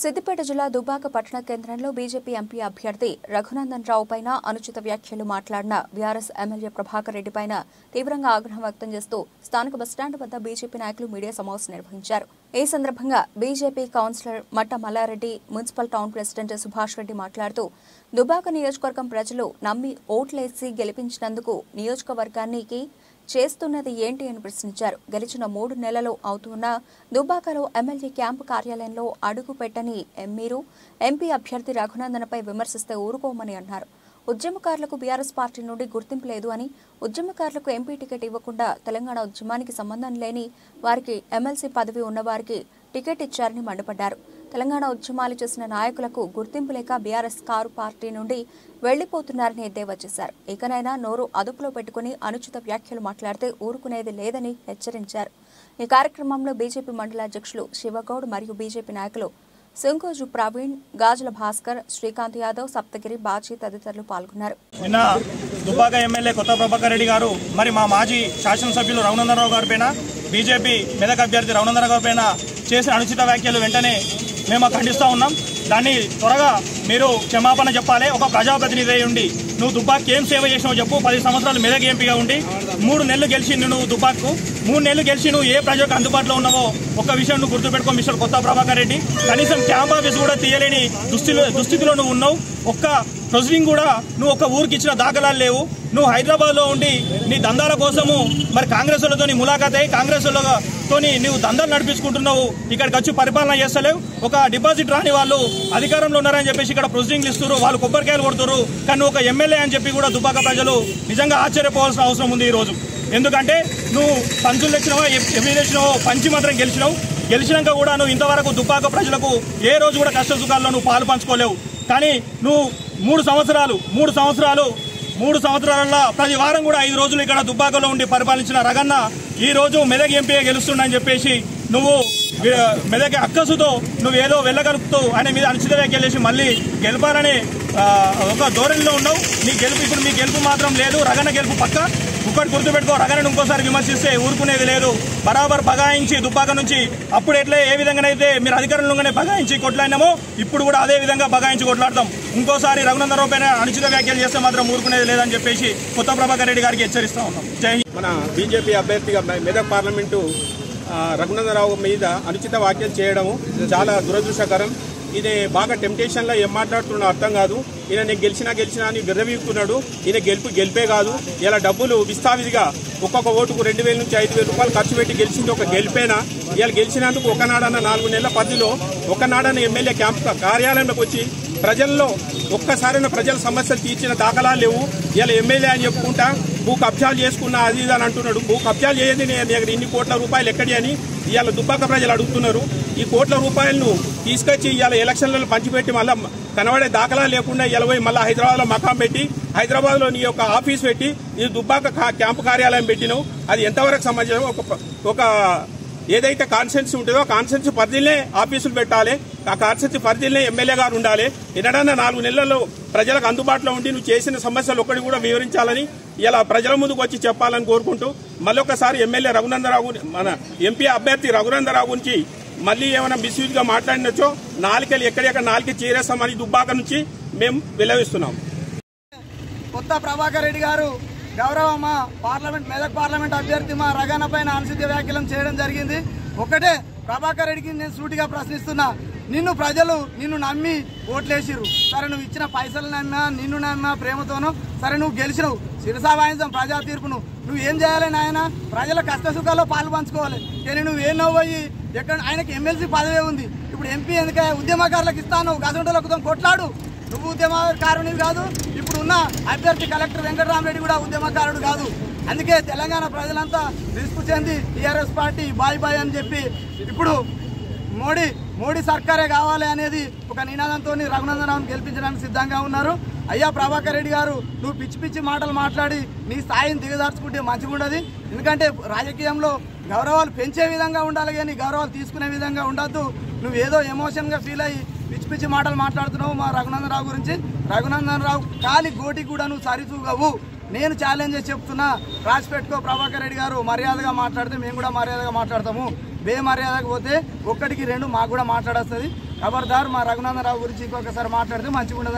సిద్దిపేట జిల్లా దుబ్బాక పట్టణ కేంద్రంలో బీజేపీ ఎంపీ అభ్యర్థి రఘునందన్ రావు పైన అనుచిత వ్యాఖ్యలు మాట్లాడిన బీఆర్ఎస్ ఎమ్మెల్యే ప్రభాకర్ రెడ్డి పైన తీవ్రంగా ఆగ్రహం వ్యక్తం చేస్తూ స్థానిక బస్టాండ్ వద్ద బీజేపీ నాయకులు మీడియా సమావేశం నిర్వహించారు. ఈ సందర్భంగా BJP councillor Matta Mallareddy, municipal town president Subhash Reddy మాట్లాడుతూ దుబ్బాక నియోజకవర్గం ప్రజలు నమ్మి ఓట్లేసి గెలిపించినందుకు నియోజకవర్గానికి చేస్తున్నది ఏంటి అని ప్రశ్నించారు. గెలిచిన 3 నెలలు అవుతున్నా దుబ్బాకలో ఎమ్మెల్యే క్యాంపు కార్యాలయంలో అడుగు పెట్టని మీరు ఎంపీ అభ్యర్థి రఘునందన్పై విమర్శిస్తే ఊరుకోమని అన్నారు. ఉద్యమకారులకు బీఆర్ఎస్ పార్టీ నుండి గుర్తింపు లేదు అని, ఉద్యమకారులకు ఎంపీ టికెట్ ఇవ్వకుండా తెలంగాణ ఉద్యమానికి సంబంధం లేని వారికి ఎమ్మెల్సీ పదవి ఉన్నవారికి టికెట్ ఇచ్చారని మండిపడ్డారు. తెలంగాణ ఉద్యమాలు చేసిన నాయకులకు గుర్తింపు లేక బీఆర్ఎస్ కారు పార్టీ నుండి వెళ్లిపోతున్నారని ఎద్దేవా చేశారు. ఇకనైనా నోరు అదుపులో పెట్టుకుని అనుచిత వ్యాఖ్యలు మాట్లాడితే ఊరుకునేది లేదని హెచ్చరించారు. ఈ కార్యక్రమంలో బీజేపీ మండల అధ్యక్షులు శివగౌడ్ మరియు బీజేపీ నాయకులు సింకోజు ప్రవీణ్, గాజుల భాస్కర్, శ్రీకాంత్ యాదవ్, సప్తగిరి, బాజీ తదితరులు పాల్గొన్నారు. నిన్న దుబ్బాక ఎమ్మెల్యే కొత్త ప్రభాకర్ రెడ్డి గారు మరి మా మాజీ శాసనసభ్యులు రఘునందన్ రావు గారి పైన, బీజేపీ మెదక్ అభ్యర్థి రఘునందన్ రావు పైన చేసిన అనుచిత వ్యాఖ్యలు వెంటనే మేము ఖండిస్తూ ఉన్నాం. దాన్ని త్వరగా మీరు క్షమాపణ చెప్పాలి. ఒక ప్రజాప్రతినిధి అయి ఉండి నువ్వు దుబ్బాకి ఏం సేవ చేసినావు చెప్పు. 10 సంవత్సరాలు మెదక్ ఎంపీగా ఉండి 3 నెలలు గెలిచి నువ్వు దుబ్బాకు 3 నెలలు గెలిచి నువ్వు ఏ ప్రజలకు అందుబాటులో ఉన్నావో ఒక విషయం నువ్వు గుర్తుపెట్టుకో మిస్టర్ కొత్త ప్రభాకర్ రెడ్డి. కనీసం క్యాంప్ ఆఫీస్ కూడా తీయలేని దుస్థితిలో నువ్వు ఉన్నావు. ఒక్క ప్రొసీడింగ్ కూడా నువ్వు ఒక ఊరికి ఇచ్చిన దాఖలాలు లేవు. నువ్వు హైదరాబాద్లో ఉండి నీ దందాల కోసము మరి కాంగ్రెస్ వాళ్ళతో ములాఖాత్ అయ్యి కాంగ్రెస్ వాళ్ళతో నువ్వు దందాలు నడిపించుకుంటున్నావు. ఇక్కడికి వచ్చి పరిపాలన చేస్తలేవు. ఒక డిపాజిట్ రాని వాళ్ళు అధికారంలో ఉన్నారని చెప్పేసి ఇక్కడ ప్రొసీడింగ్లు ఇస్తున్నారు, వాళ్ళు కొబ్బరికాయలు కొడుతున్నారు. కానీ ఒక ఎమ్మెల్యే అని చెప్పి కూడా దుబ్బాక ప్రజలు నిజంగా ఆశ్చర్యపోవాల్సిన అవసరం ఉంది ఈరోజు. ఎందుకంటే నువ్వు పంచులు తెచ్చినావో ఎంపీ తెచ్చినావో పంచి మాత్రం గెలిచినాక కూడా నువ్వు ఇంతవరకు దుబ్బాక ప్రజలకు ఏ రోజు కూడా కష్ట సుఖాల్లో నువ్వు పాలు పంచుకోలేవు. కానీ నువ్వు 3 సంవత్సరాలలో ప్రతి వారం కూడా 5 రోజులు ఇక్కడ దుబ్బాకలో ఉండి పరిపాలించిన రగన్న ఈ రోజు మెదక్ ఎంపీగా గెలుస్తుండని చెప్పేసి నువ్వు మెదక్ అక్కసుతో నువ్వు ఏదో వెళ్ళగలుపుతూ ఆయన మీద అనుచిత వ్యాఖ్యలు చేసి మళ్ళీ గెలపాలని ఒక ధోరణిలో ఉన్నావు. ఇప్పుడు మీ గెలుపు మాత్రం లేదు. రగన్న గెలుపు పక్క. ఒక్కటి గుర్తుపెట్టుకో, రగన్నను ఇంకోసారి విమర్శిస్తే ఊరుకునేది లేదు. బరాబర్ బగాయించి దుబ్బాక నుంచి అప్పుడు ఎట్లే ఏ విధంగానైతే మీరు అధికారంలోనే బగాయించి కొట్లాడినామో ఇప్పుడు కూడా అదే విధంగా బగాయించి కొట్లాడతాం. ఇంకోసారి రఘునందన్ రావు పైన అనుచిత వ్యాఖ్యలు చేస్తే మాత్రం ఊరుకునేది లేదని చెప్పేసి కొత్త ప్రభాకర్ రెడ్డి గారికి హెచ్చరిస్తా ఉన్నాం. జై హింద్. మన బీజేపీ అభ్యర్థిగా మెదక్ పార్లమెంటు రఘునందన్ రావు మీద అనుచిత వ్యాఖ్యలు చేయడము చాలా దురదృష్టకరం. ఇది బాగా టెంప్టేషన్లో ఏం మాట్లాడుతున్నా అర్థం కాదు. ఈయన నేను గెలిచినా అని విర్రవీగుతున్నాడు. ఈయన గెలిపే కాదు, ఇలా డబ్బులు విస్తావిధిగా ఒక్కొక్క ఓటుకు 2,000 నుంచి 5,000 రూపాయలు ఖర్చు పెట్టి గెలిచింది ఒక గెలిపేనా? ఇలా గెలిచినందుకు ఒకనాడన్న 4 నెలల పరిధిలో ఒకనాడన్న ఎమ్మెల్యే క్యాంప్ కార్యాలయంలోకి వచ్చి ప్రజల్లో ఒక్కసారైనా ప్రజల సమస్యలు తీర్చిన దాఖలాలు లేవు. ఇలా ఎమ్మెల్యే అని చెప్పుకుంటా భూ కబ్జాలు చేసుకున్నా అది ఇది అని అంటున్నాడు. భూ కబ్జాలు చేయదు దగ్గర ఇన్ని కోట్ల రూపాయలు ఎక్కడి అని ఇవాళ దుబ్బాక ప్రజలు అడుగుతున్నారు. ఈ కోట్ల రూపాయలను తీసుకొచ్చి ఇవాళ ఎలక్షన్లలో పంచిపెట్టి మళ్ళీ కనబడే దాఖలాలు లేకుండా ఇలా పోయి మళ్ళీ హైదరాబాద్లో మకాం పెట్టి హైదరాబాద్లో నీ యొక్క ఆఫీస్ పెట్టి ఈ దుబ్బాక క్యాంపు కార్యాలయం పెట్టినావు. అది ఎంతవరకు సంబంధించిన ఒక ఏదైతే కాన్స్టిట్యున్సీ ఉంటుందో కాన్స్టిట్యున్సీ పరిధిలో ఆఫీసులు పెట్టాలి. ఆ కాన్స్టిట్యున్సీ పరిధిలో ఎమ్మెల్యే గారు ఉండాలి. ఎన్నడన్నా 4 నెలల్లో ప్రజలకు అందుబాటులో ఉండి నువ్వు చేసిన సమస్యలు ఒక్కటి కూడా వివరించాలని ఇలా ప్రజల ముందుకు వచ్చి చెప్పాలని కోరుకుంటూ మళ్ళొకసారి ఎమ్మెల్యే రఘునందన్ రావు మన ఎంపీ అభ్యర్థి రఘునందన్ రావు గురించి మళ్ళీ ఏమైనా మిస్యూజ్గా మాట్లాడినచ్చో నాలుకలు ఎక్కడెక్కడ నాలుగు చేరేస్తామని దుబ్బాక నుంచి మేము విలవిస్తున్నాం. కొత్త ప్రభాకర్ రెడ్డి గారు గౌరవ మా మెదక్ పార్లమెంట్ అభ్యర్థి మా రగన్న పైన అనుచిత వ్యాఖ్యలను చేయడం జరిగింది. ఒకటే ప్రభాకర్ రెడ్డికి నేను సూటిగా ప్రశ్నిస్తున్నా. నిన్ను నమ్మి ఓట్లేసిరు. సరే నువ్వు ఇచ్చిన పైసలు నమ్మా, నిన్ను నమ్మా, ప్రేమతోనో సరే నువ్వు గెలిచినవు. శిరసా వాయించాం ప్రజా తీర్పును. నువ్వు ఏం చేయాలి నాయన? ప్రజల కష్ట సుఖాల్లో పాలు పంచుకోవాలి. కానీ నువ్వేం నవ్వయి ఎక్కడ ఆయనకి ఎమ్మెల్సీ పదవే ఉంది. ఇప్పుడు ఎంపీ ఎందుకే ఉద్యమకారులకు ఇస్తాను, గజంటలకు కొట్లాడు. నువ్వు ఉద్యమకారునివి కాదు. ఇప్పుడు ఉన్న అభ్యర్థి కలెక్టర్ వెంకటరామరెడ్డి కూడా ఉద్యమకారుడు కాదు. అందుకే తెలంగాణ ప్రజలంతా రిస్క్ చెంది టీఆర్ఎస్ పార్టీ బాయ్ అని చెప్పి ఇప్పుడు మోడీ సర్కారే కావాలి అనేది ఒక నినాదంతో రఘునందన్ రావును గెలిపించడానికి సిద్ధంగా ఉన్నారు. అయ్యా ప్రభాకర్ రెడ్డి గారు, నువ్వు పిచ్చి మాటలు మాట్లాడి నీ స్థాయిని దిగదార్చుకుంటే మంచిగా ఉండదు. ఎందుకంటే రాజకీయంలో గౌరవాలు పెంచే విధంగా ఉండాలి కానీ గౌరవాలు తీసుకునే విధంగా ఉండద్దు. నువ్వు ఏదో ఎమోషన్గా ఫీల్ అయ్యి పిచ్చి మాటలు మాట్లాడుతున్నావు మా రఘునందన్ రావు గురించి. రఘునందన్ రావు కాలి గోటి కూడా నువ్వు సరితూగవు. నేను ఛాలెంజ్ చేసి చెప్తున్నా, రాసి పెట్టుకో. ప్రభాకర్ రెడ్డి గారు మర్యాదగా మాట్లాడితే మేము కూడా మర్యాదగా మాట్లాడతాము. బేమర్యాదకు పోతే 1కి 2 మాకు కూడా మాట్లాడొస్తుంది. ఖబర్దార్ మా రఘునందనరావు గురించి ఇంకొకసారి మాట్లాడితే మంచిగా ఉండదు.